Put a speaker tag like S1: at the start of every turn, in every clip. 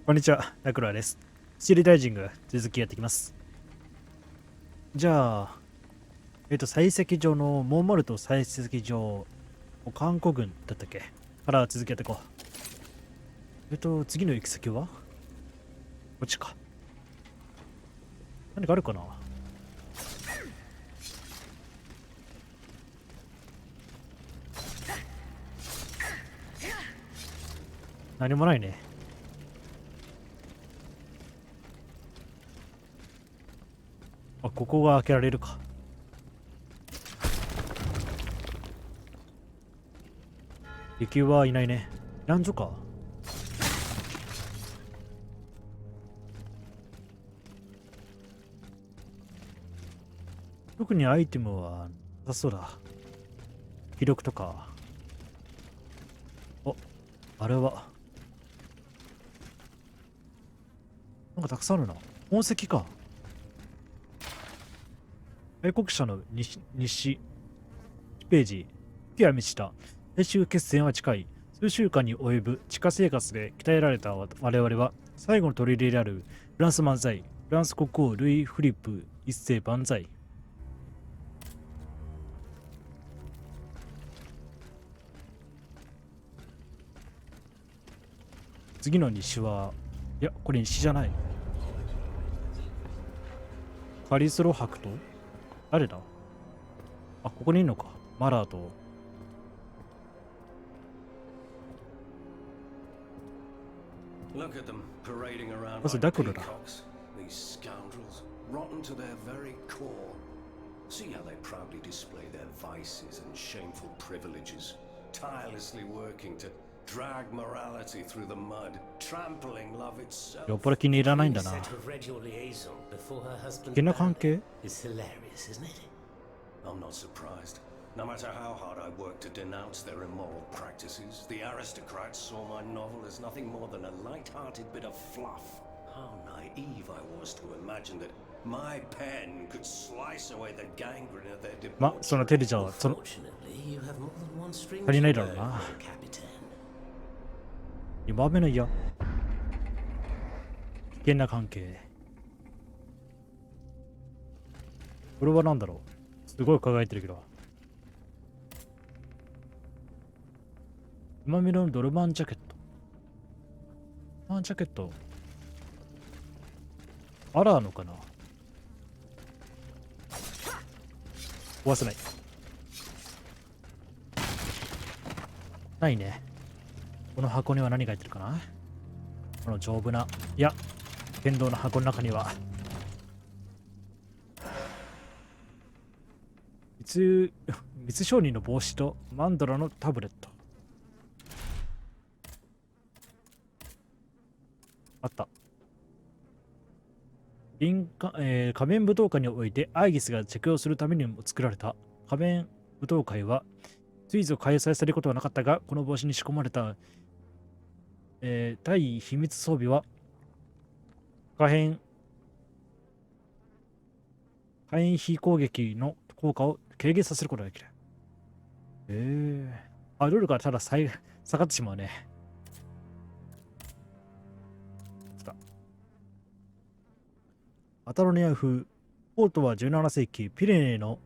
S1: こんにちは、ラクロアです。スチールライジング続きやっていきます。じゃあ、採石場のモンマルト採石場、韓国軍だったっけから続きやっていこう。次の行き先はこっちか。何かあるかな。何もないね。あ、ここが開けられるか。敵はいないね。避難所か。特にアイテムはなさそうだ。記録とか。あれは。なんかたくさんあるな。宝石か。愛国者の西ページ。木は満ちた。最終決戦は近い。数週間に及ぶ地下生活で鍛えられた我々は、最後の砦であるフランス万歳。フランス国王ルイ・フリップ一世万歳。次の西は、いや、これ西じゃない。カリスロ伯と誰だ。あ、ここにいるのか。マラーと。まずダクロだ。
S2: See how they proudly display their vices and shameful privileges, tirelessly working to drag morality through the mud, trampling love itself.
S1: よっぽど気に入らないんだな。気な関係
S2: It's hilarious, isn't it? I'm not surprised. No matter how hard I work to denounce their immoral practices, the aristocrats saw my novel as nothing more than a light-hearted bit of fluff. How naive I was to imagine that my pen could slice away the gangrene of their debauchery.
S1: ま、その手でじゃあ、足りないだろうな。2番目の嫌。危険な関係。これは何だろう。すごい輝いてるけど。今見のドルマンジャケット。ドルマンジャケット。あらのかな。壊せない。ないね。この箱には何が入ってるかな。この丈夫な、いや、剣道の箱の中には密商人の帽子とマンドラのタブレットあった。仮面舞踏会においてアイギスが着用するためにも作られた仮面舞踏会はついぞ開催されることはなかったが、この帽子に仕込まれた、対秘密装備は火炎非攻撃の効果を軽減させることができる。ルールがただ下がってしまうね。アタロニア風。ポートは17世紀、ピレネーの、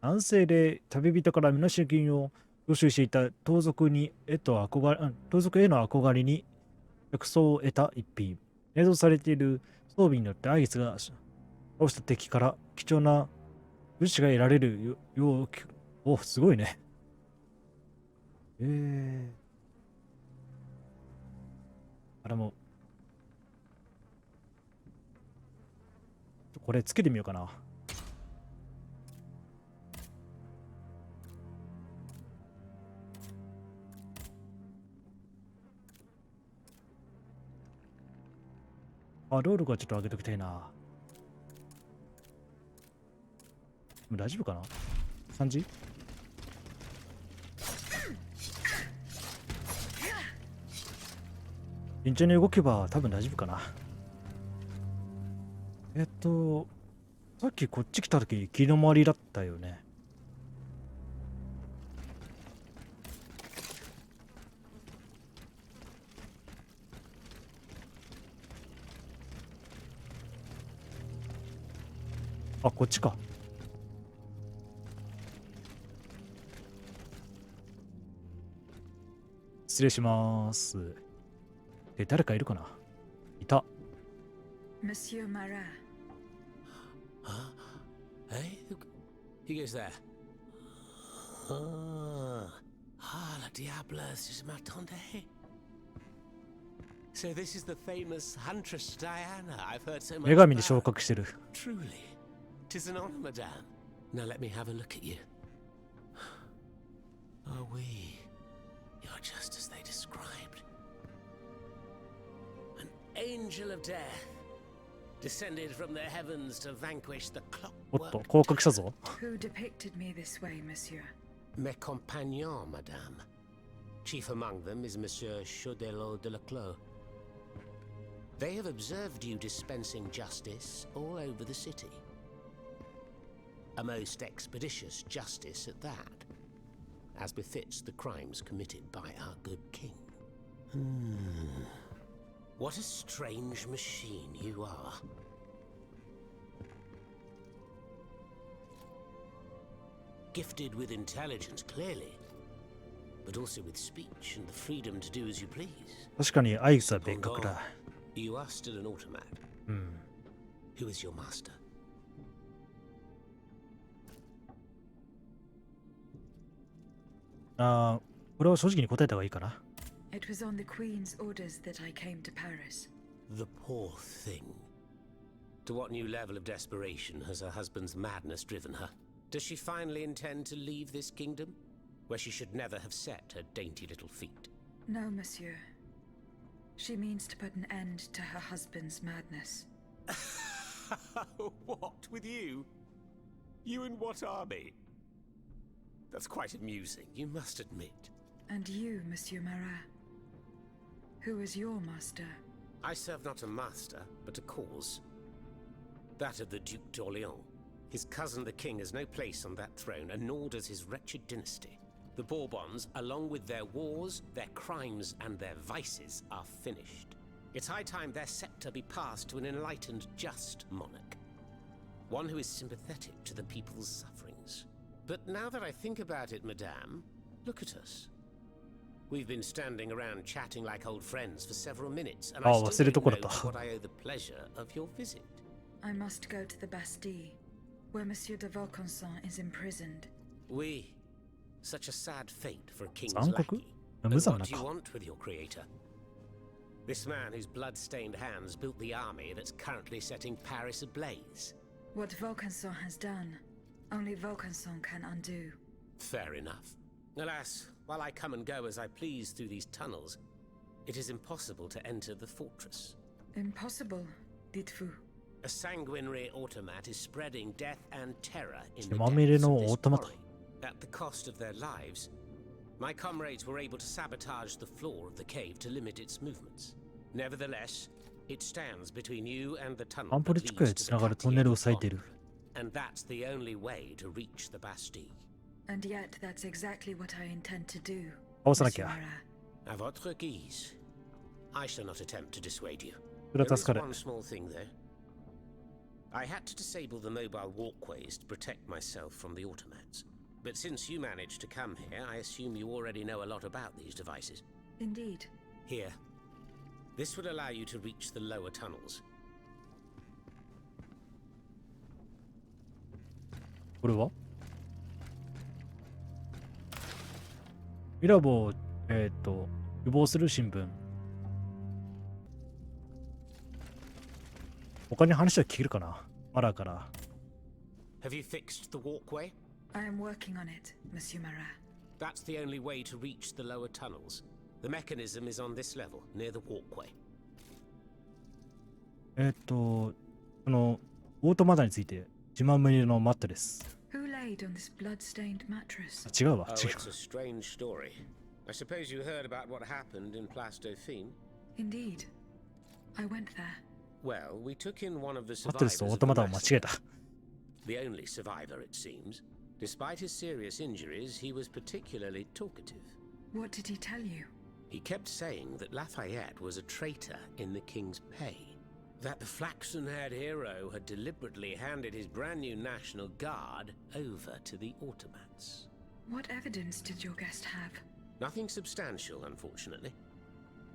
S1: 南西で旅人から身代金を要求していた盗賊への憧れに着想を得た一品。映像されている装備によってアイギスが倒した敵から貴重な物資が得られるよう、すごいね。あれもこれつけてみようかな。ロールがちょっと上げときたいな。大丈夫かな ?3 時順調に動けば多分大丈夫かな。さっきこっち来た時行き止まりだったよね。あ、こっちか。失礼します。誰かいるかな。いた。
S3: Monsieur Marat.
S2: Huh? Hey? Who goes there? La diable, c'est ma tante. So this is the famous huntress Diana. I've heard so much
S1: 女神に昇
S2: about.
S1: 格してる。
S2: Truly. 'Tis an honor, madame. Now let me have a look at you. Oh, oui. You're just as they described. An angel of death. Descended from the heavens to vanquish the
S1: おっと、
S2: clockwork.
S1: 降格したぞ。
S3: Who depicted me this way, monsieur?
S2: Mes compagnons, madame. Chief among them is Monsieur Chaudelot de Leclos. They have observed you dispensing justice all over the city. A most expeditious justice at that, as befits the crimes committed by our good king. What a strange machine you are. Gifted with intelligence, clearly, but also with speech and the freedom to do as you please.
S1: 確かにアイスは別格だ。
S2: You are still an automat.
S1: うん。
S2: Who is your master?
S1: ああ、これは正直に答えた方がいいかな。
S3: It was on the Queen's orders that I came to Paris.
S2: The poor thing. To what new level of desperation has her husband's madness driven her? Does she finally intend to leave this kingdom, where she should never have set her dainty little feet?
S3: No, monsieur. She means to put an end to her husband's madness.
S2: What with you? You in what army? That's quite amusing, you must admit.
S3: And you, Monsieur Marat. Who is your master?
S2: I serve not a master, but a cause. That of the Duc d'Orléans. His cousin the king has no place on that throne, and nor does his wretched dynasty. The Bourbons, along with their wars, their crimes, and their vices, are finished. It's high time their scepter be passed to an enlightened, just monarch. One who is sympathetic to the people's sufferings. But now that I think about it, madame, look at us. We've been standing around chatting like old friends for several minutes, and I
S1: Oh,
S2: still don't know
S1: 忘れてこれた。
S2: what I owe the pleasure of your visit.
S3: I must go to the Bastille, where Monsieur de Vaucanson is imprisoned.
S2: Oui. Such a sad fate for a king's
S1: 残酷
S2: lackey. But
S1: 無残
S2: what
S1: な
S2: do you
S1: か。
S2: want with your creator? This man whose blood-stained hands built the army that's currently setting Paris ablaze.
S3: What Vaucanson has done, only Vaucanson can undo.
S2: Fair enough. Alas, while I come and go as I please through these tunnels, it is impossible to enter the fortress.
S3: Impossible, dites-vous.
S2: A sanguinary automat is spreading death and terror in the
S1: 血まみれ
S2: depths
S1: の
S2: of
S1: オ
S2: this
S1: ートマタ。
S2: quarry. At the cost of their lives, my comrades were able to sabotage the floor of the cave to limit its movements. Nevertheless, it stands between you and the tunnel
S1: アンポ
S2: that
S1: リ地区へ
S2: leads
S1: つ
S2: to
S1: な
S2: the
S1: がるトンネルを
S2: Quartier
S1: 塞いでいる。
S2: and that's the only way to reach the Bastille.
S3: And yet that's exactly what I intend to do,
S1: 倒さなき
S3: Monsieur
S1: ゃ。
S3: Marat.
S2: À votre guise. I shall not attempt to dissuade you.
S1: それ
S2: There
S1: は
S2: is
S1: 助かる。
S2: one small thing, though. I had to disable the mobile walkways to protect myself from the automats. But since you managed to come here, I assume you already know a lot about these devices.
S3: Indeed.
S2: Here. This would allow you to reach the lower tunnels.
S1: これはミラボー、予防する新聞。他に話は聞けるかなマラーから。
S2: Have you fixed the walkway?
S3: I am working on it, Monsieur Marat.
S2: That's the only way to reach the lower tunnels. The mechanism is on this level, near the walkway.
S1: その、オートマタについて、自慢無理のマットレス。
S3: Who laid on this blood-stained mattress?
S1: 違うわ、
S2: Oh,
S1: 違う。
S2: it's a strange story. I suppose you heard about what happened in Place Dauphine?
S3: Indeed. I went there.
S2: Well, we took in one of the
S1: マットレス
S2: survivors
S1: とオー
S2: of
S1: ト
S2: the
S1: マタを間違え
S2: massacre.
S1: た。
S2: The only survivor, it seems. Despite his serious injuries, he was particularly talkative.
S3: What did he tell you?
S2: He kept saying that Lafayette was a traitor in the king's pay.
S4: that the flaxen-haired hero had deliberately handed his brand new National Guard over to the automats.
S3: What evidence did your guest have?
S4: Nothing substantial, unfortunately.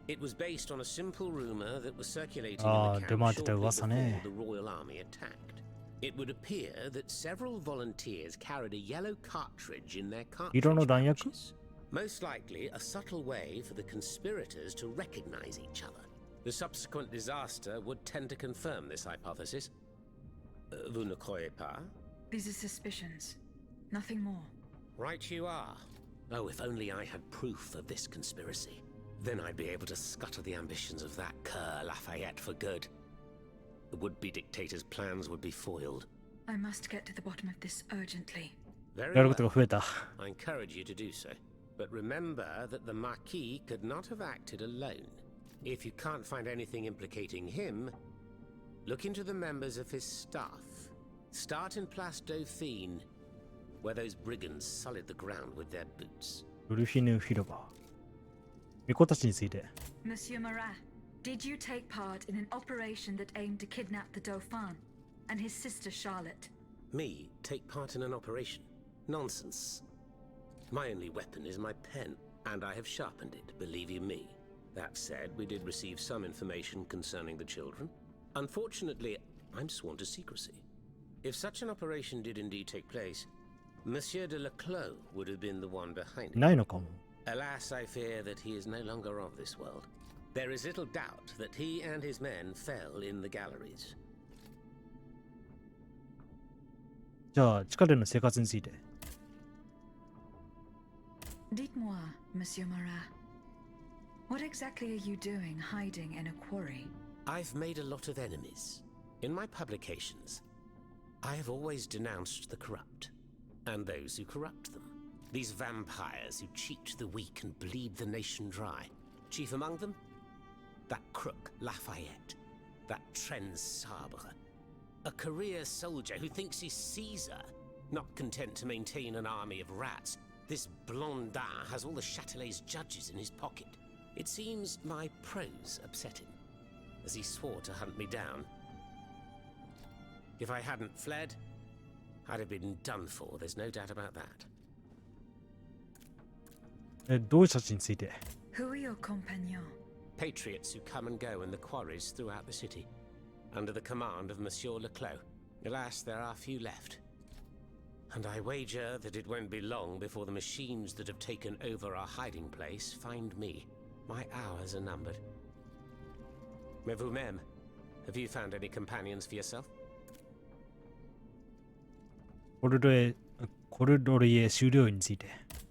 S4: It was based on a simple rumor that was circulating
S1: Ah,
S4: in the
S1: de
S4: camp
S1: mate
S4: shortly
S1: 噂ね。
S4: before the Royal Army attacked. It would appear that several volunteers carried a yellow cartridge in their cartridge
S1: 色の弾薬
S4: pouches. Most likely a subtle way for the conspirators to recognize each other. The subsequent disaster would tend to confirm this hypothesis. Vous ne croyez pas?
S3: These are suspicions. Nothing more.
S4: Right you are. Oh, if only I had proof of this conspiracy. Then I'd be able to scutter the ambitions of that cur Lafayette for good. The would-be dictator's plans would be foiled.
S3: I must get to the bottom of this urgently.
S4: Very
S1: やる
S4: well.
S1: ことが増えた。
S4: I encourage you to do so. But remember that the Marquis could not have acted alone. If you can't find anything implicating him, look into the members of his staff. Start in Place Dauphine, where those brigands sullied the ground with their boots.
S1: ウルフィヌ広場。巫女たちについて。
S3: Monsieur Marat, did you take part in an operation that aimed to kidnap the Dauphin and his sister Charlotte?
S4: Me take part in an operation? Nonsense. My only weapon is my pen, and I have sharpened it, believe you me. That said, we did receive some information concerning the children. Unfortunately, I'm sworn to secrecy. If such an operation did indeed take place, Monsieur de Leclos would have been the one behind it.
S1: ないのかも。
S4: Alas, I fear that he is no longer of this world. There is little doubt that he and his men fell in the galleries.
S1: じゃあ、地下での生活について。
S3: Dites-moi, Monsieur Marat, what exactly are you doing hiding in a quarry?
S4: I've made a lot of enemies. In my publications, I have always denounced the corrupt, and those who corrupt them. These vampires who cheat the weak and bleed the nation dry. Chief among them? That crook, Lafayette. That Tren Sabre. A career soldier who thinks he's Caesar. Not content to maintain an army of rats, this Blondin has all the Châtelet's judges in his pocket. It seems my prose upset him, as he swore to hunt me down. If I hadn't fled, I'd have been done for, there's no doubt about that.
S1: 同志たちについて。
S3: Who are your compagnons?
S4: Patriots who come and go in the quarries throughout the city, under the command of Monsieur Leclos. Alas, there are few left. And I wager that it won't be long before the machines that have taken over our hiding place find me. My hours are numbered. Mais vous-même, have you found any companions for yourself?
S1: コルドリエ修了員について。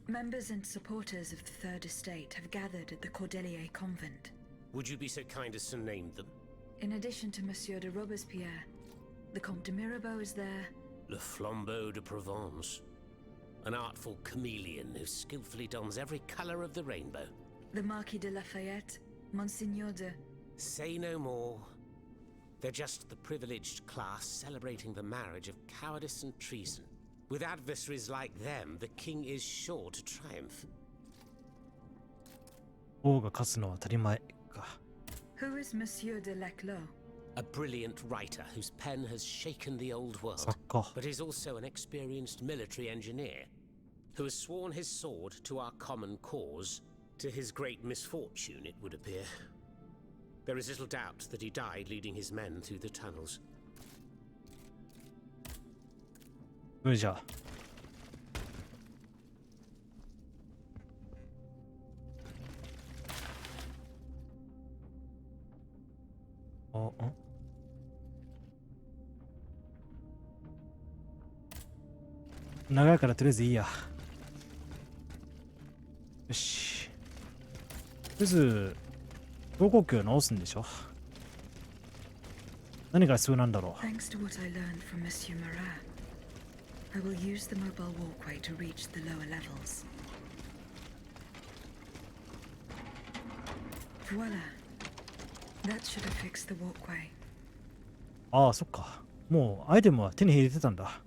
S3: Members and supporters of the Third Estate have gathered at the Cordelier Convent.
S4: Would you be so kind as to name them?
S3: In addition to Monsieur de Robespierre, the Comte de Mirabeau is there.
S4: Le Flambeau de Provence. An artful chameleon who skillfully dons every colour of the rainbow.
S3: The Marquis de Lafayette, Monsignor de...
S4: Say no more. They're just the privileged class celebrating the marriage of cowardice and treason. With adversaries like them, the king is sure to triumph.
S1: 王が勝つのは当たり前か。
S3: Who is Monsieur de Leclos?
S4: A brilliant writer whose pen has shaken the old world,
S1: 作家。
S4: but is also an experienced military engineer who has sworn his sword to our common cause, to his great misfortune, it would appear. There is little doubt that he died leading his men through the tunnels.
S1: うんじゃあ。長いからとりあえずいいや。よし。とりあえず、航空機を直すんでしょ。何が必要なんだろう。
S3: Thanks to what I learned from Monsieur Marat, I will use the mobile walkway to reach the lower levels. Voila. That should have fixed the walkway.
S1: ああ、そっか。もうアイテムは手に入れてたんだ。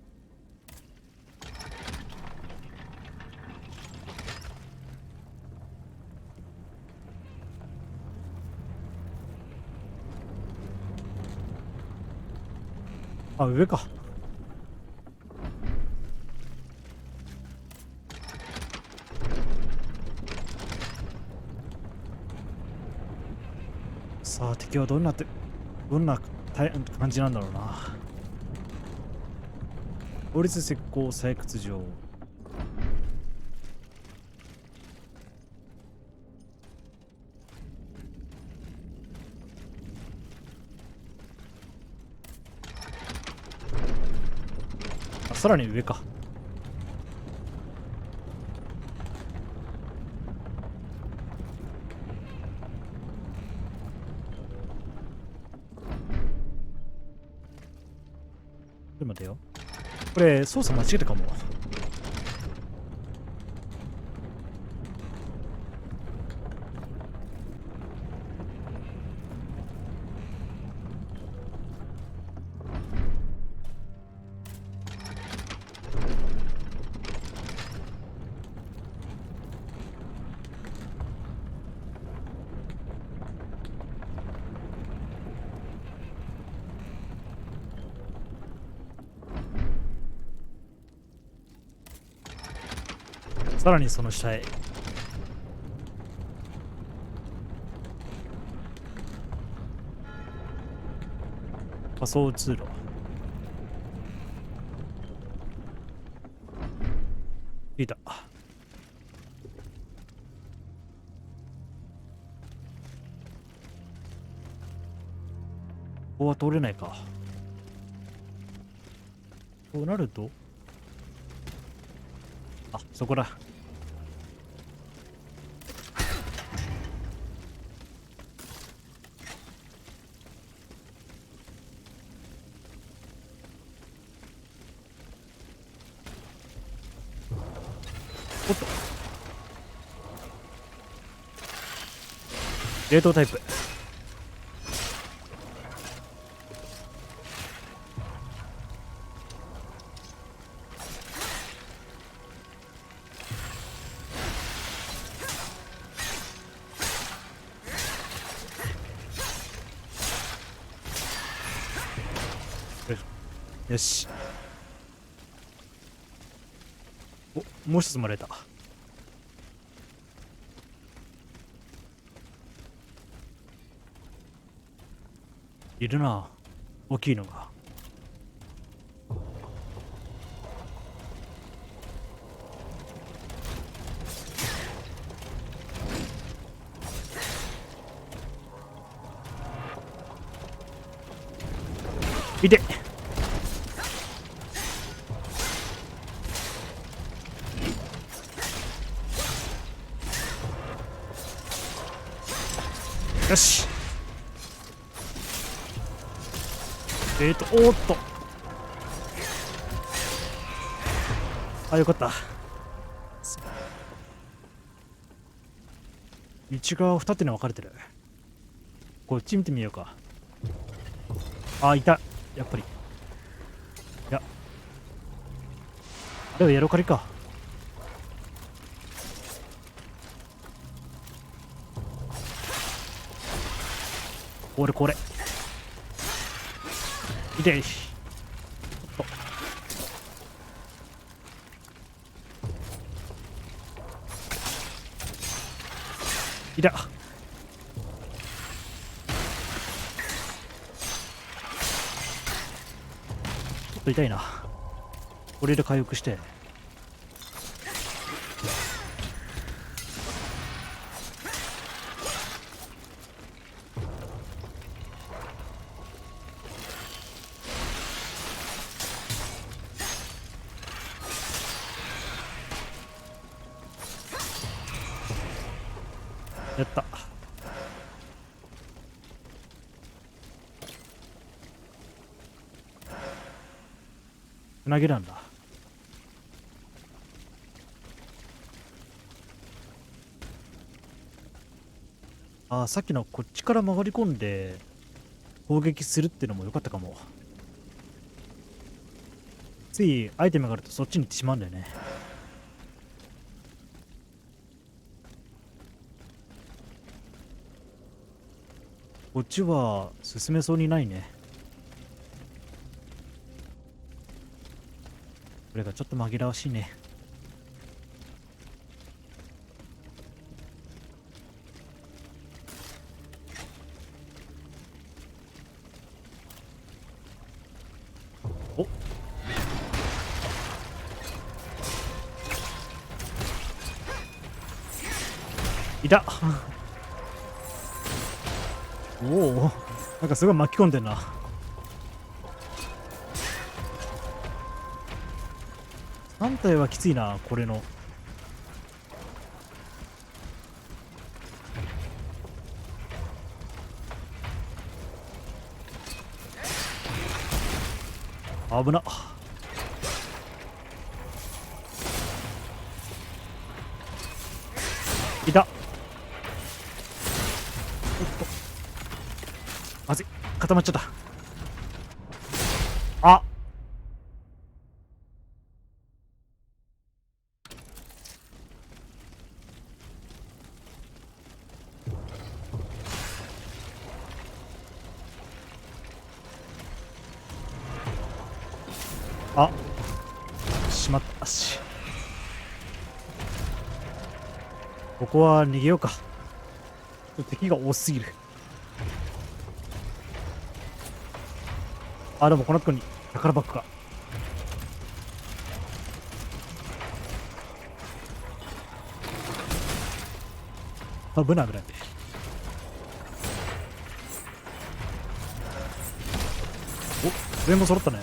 S1: あ、上か。さあ、敵はどんな感じなんだろうな。法律石膏採掘場。あ、さらに上か。ちょっと待てよ。これ操作間違えたかも。さらにその下へ。仮想通路。いた。ここは通れないか。となると、あ、そこだ。おっと、冷凍タイプ。よし。お、もう一つもらえた。いるな、大きいのが。いて。よし。おーっと。あ、よかった。道が二手に分かれてる。こっち見てみようか。あ、いた。やっぱり。いや。でもヤロカリか。これこれ。いていし。おっと。いた。ちょっと痛いな。これで回復して。やった。つなげなんだ。ああ、さっきのこっちから曲がり込んで攻撃するっていうのも良かったかも。ついアイテムがあるとそっちに行ってしまうんだよね。こっちは進めそうにないね。これがちょっと紛らわしいね。お、いたおお、なんかすごい巻き込んでんな。3体はきついな、これの。危な。いた。おっと、まずい、固まっちゃった。あ、あ、しまったし。ここは逃げようか。ちょっと敵が多すぎる。あ、でもこのとこに宝箱か。危ない危ない。お、全部揃ったね。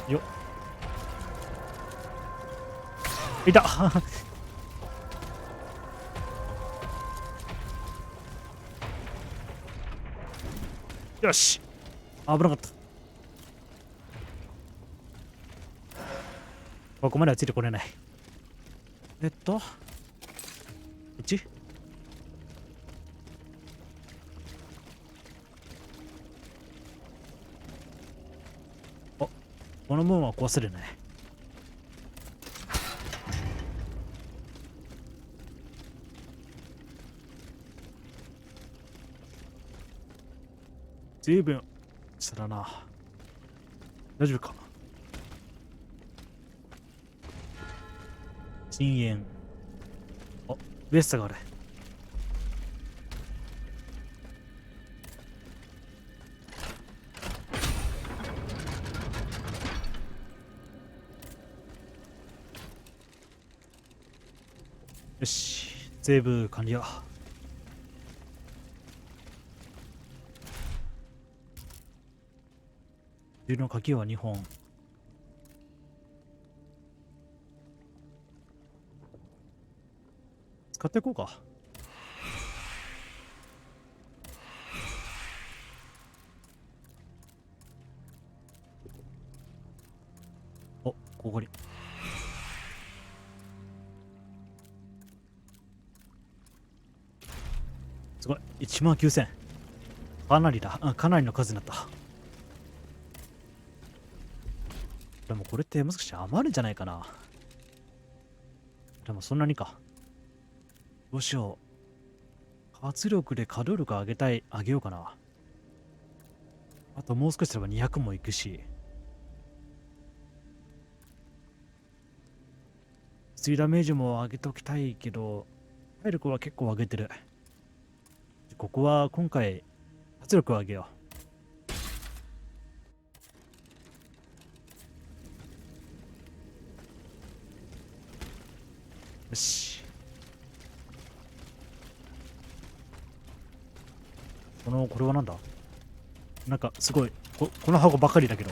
S1: よっ、いたよし、危なかった。ここまではついてこれない。1？ あ、この門は壊せるね。随分しただな。大丈夫か。禁煙。あ、ベスタがある。よし、セーブ完了。銃の鍵は2本。使っていこうか。お、ここに。すごい、19000。かなりだ。かなりの数になった。でもこれってもしかして余るんじゃないかな。でもそんなにか。どうしよう。活力で稼働力上げようかな。あともう少しすれば200もいくし。水ダメージも上げておきたいけど、体力は結構上げてる。ここは今回、活力を上げよう。よし。これはなんだ？なんかすごい、この箱ばかりだけど。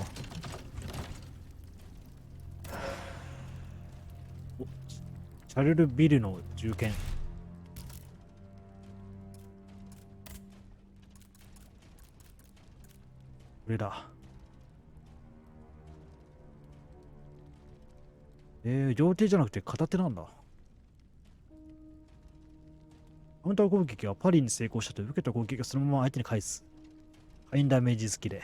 S1: お、シャルルビルの銃剣。これだ。両手じゃなくて片手なんだ。カウンター攻撃はパリに成功したと受けた攻撃がそのまま相手に返す。ハインダメージ付きで。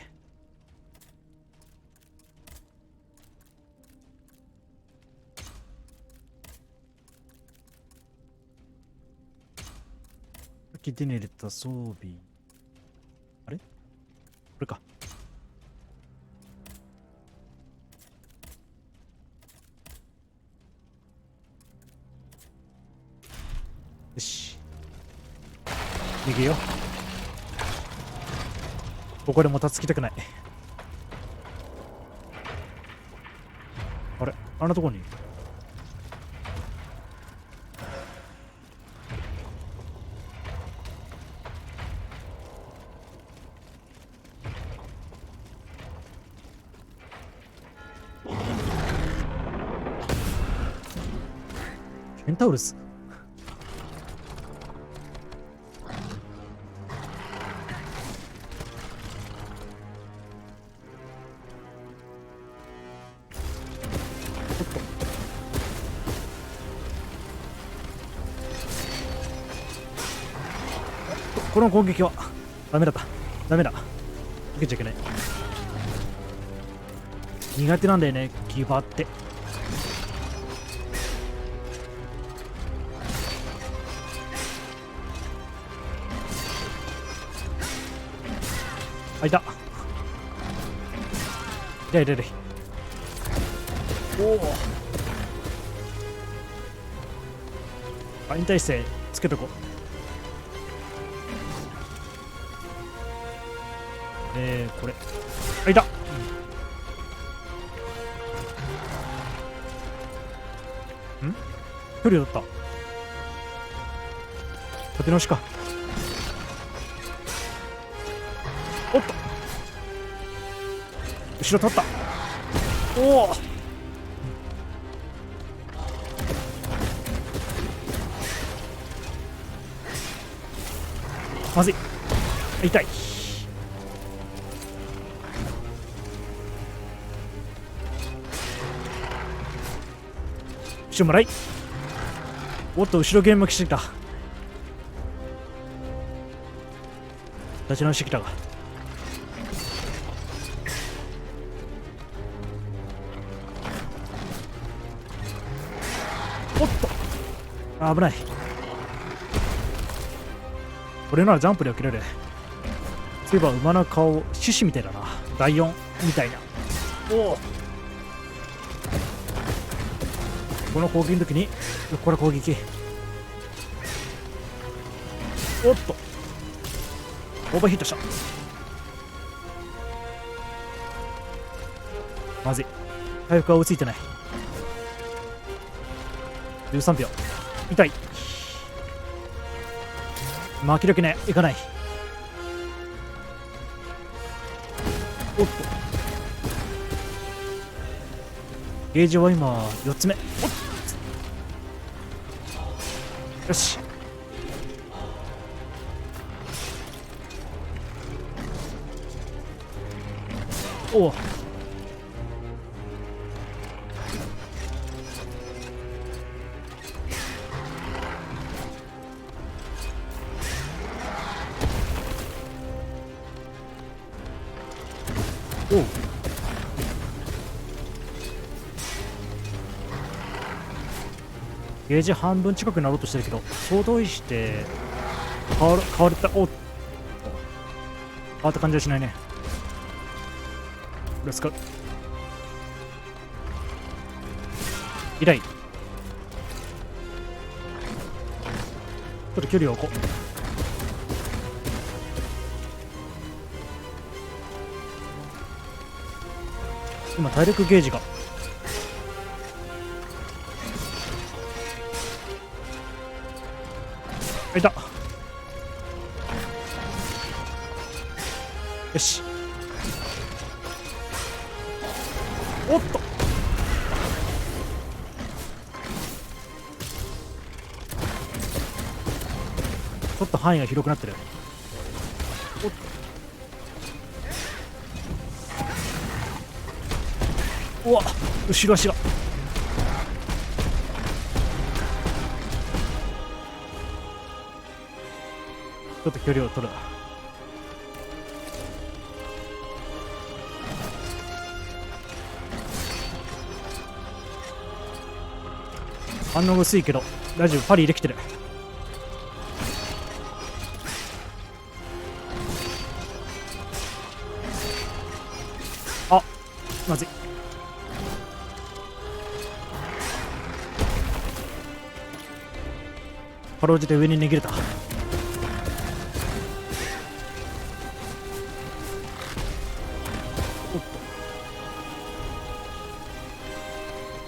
S1: さっき手に入れた装備。あれこれか。よし。逃げよう。ここでもたつきたくない。あれあんなとこにケンタウルス。この攻撃はダメだった。ダメだ。受けちゃいけない。苦手なんだよね、ギバって。あ、いた。痛い痛い痛い。おお。あ、引退姿勢つけとこう。これ。あ、いた。距離だった。立て直しか。おっと。後ろ立った。おお。まずい。痛い。後ろもらい。おっと、後ろゲーム巻きしてきた。立ち直してきたが。おっと、あ、危ない。これならジャンプで受けられる。そういえば馬の顔獅子みたいだな。ライオンみたいな。おお。この攻撃の時にこれ攻撃。おっと、オーバーヒートした。まずい。回復は追いついてない。13秒。痛い。負けるわけねいかない。おっと、ゲージは今4つ目。おっ、よし。おお。おう。ゲージ半分近くなろうとしてるけど、総動員して変われた。おっと、変わった感じはしないね。レッツゴー。以来ちょっと距離を置こう。今体力ゲージがいた。よし。おっと、ちょっと範囲が広くなってる。おっと、うわ、後ろ足が。ちょっと距離を取る。反応薄いけど大丈夫。パリできてる。まずい。かろうじて上に逃げれた。おっ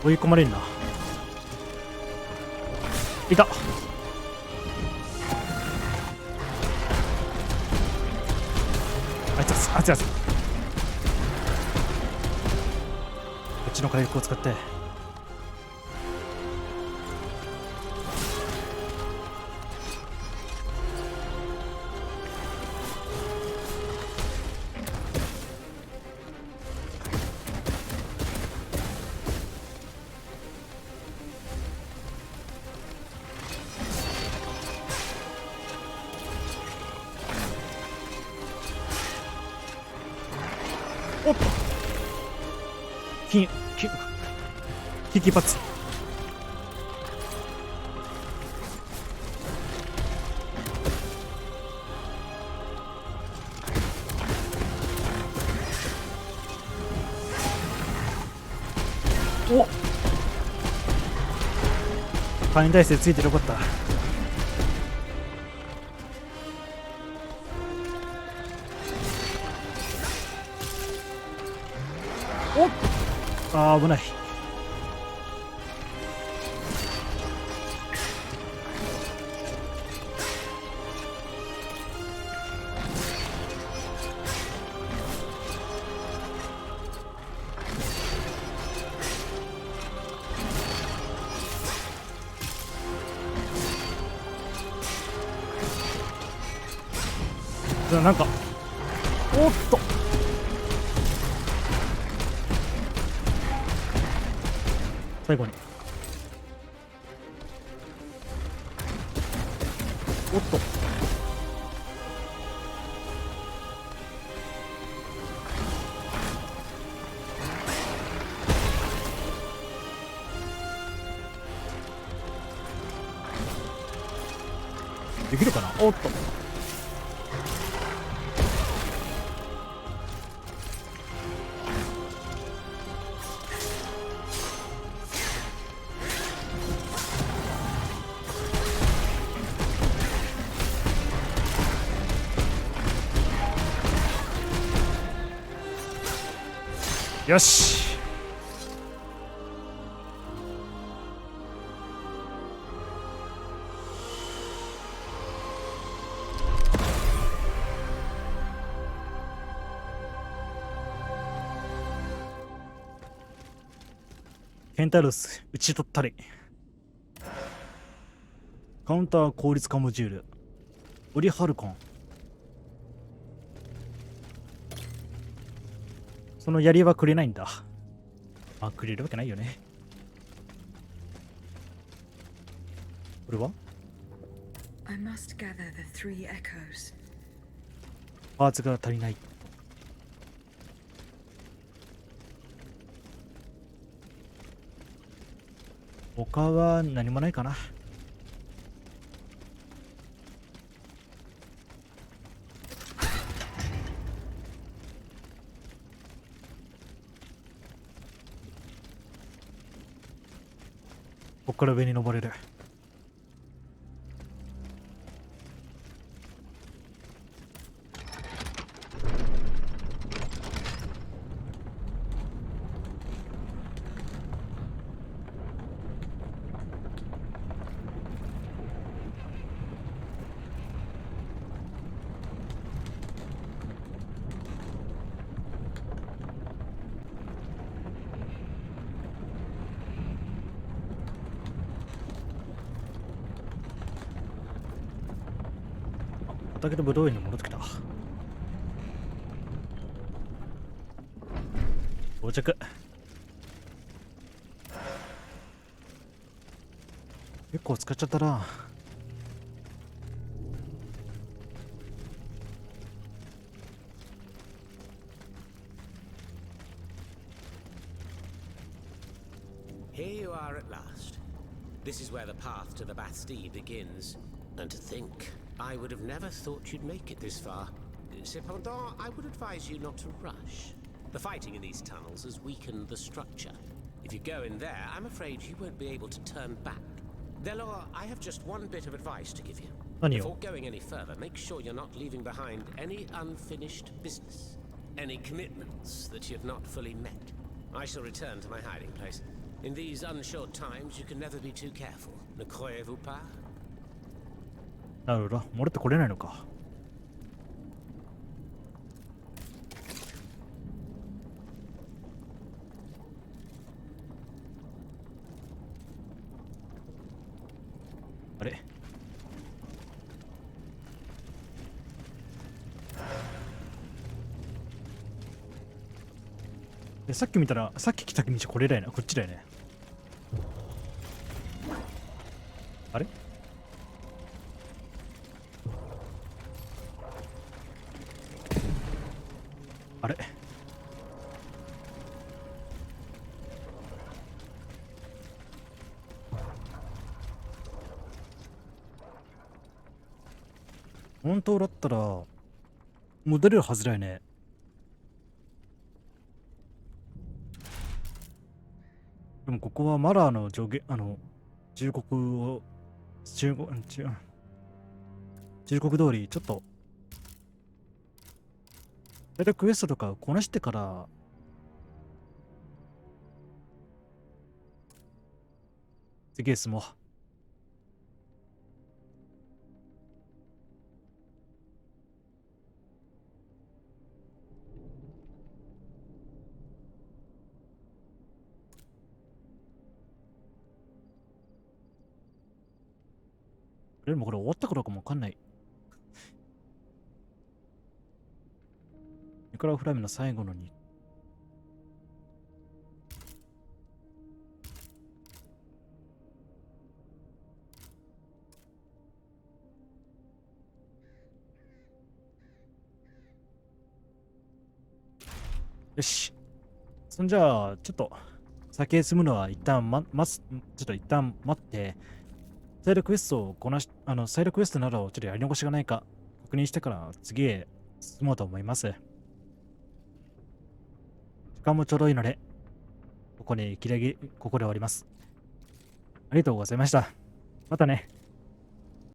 S1: と追い込まれるな。いた。あいつあいつこっちの回復を使っておっと危機一髪。おっ範囲体制ついてよかった。おっあー危ない。なんかおっと最後におっとできるかな。おっとよし。ケンタウロス打ち取ったり。カウンター効率化モジュールオリハルコン。その槍はくれないんだ。あ、くれるわけないよね。これは
S3: I must gather the three echoes.
S1: パーツが足りない。他は何もないかな。ここから上に登れる。畑のぶどう園に戻ってきた。到着。結構使っちゃったな。
S4: Here you are at last. This is where the path to the Bastille begins. And to think, I would have never thought you'd make it this far. Cependant, I would advise you not to rush. The fighting in these tunnels has weakened the structure. If you go in there, I'm afraid you won't be able to turn back. Delor, I have just one bit of advice to give you.
S1: 何
S4: Before
S1: を
S4: going any further, make sure you're not leaving behind any unfinished business. Any commitments that you've not fully met. I shall return to my hiding place. In these unsure times, you can never be too careful. Ne croyez-vous pas?
S1: なるほど。漏れてこれないのか。あれさっき見たら、さっき来た道これだよな。こっちだよね。あれあれ本当だったら戻れるはずだよね。でもここはマラーの上下忠告を忠告通りちょっと大体クエストとかこなしてから次へ進もう。でもこれ終わったかどうかもわかんない。ニコラフラミの最後のに。よし。そんじゃあ、ちょっと先へ進むのは一旦ちょっと一旦待って、サイドクエストをサイドクエストなどをちょっとやり残しがないか確認してから次へ進もうと思います。時間もちょうどいいので、ここで終わります。ありがとうございました。またね。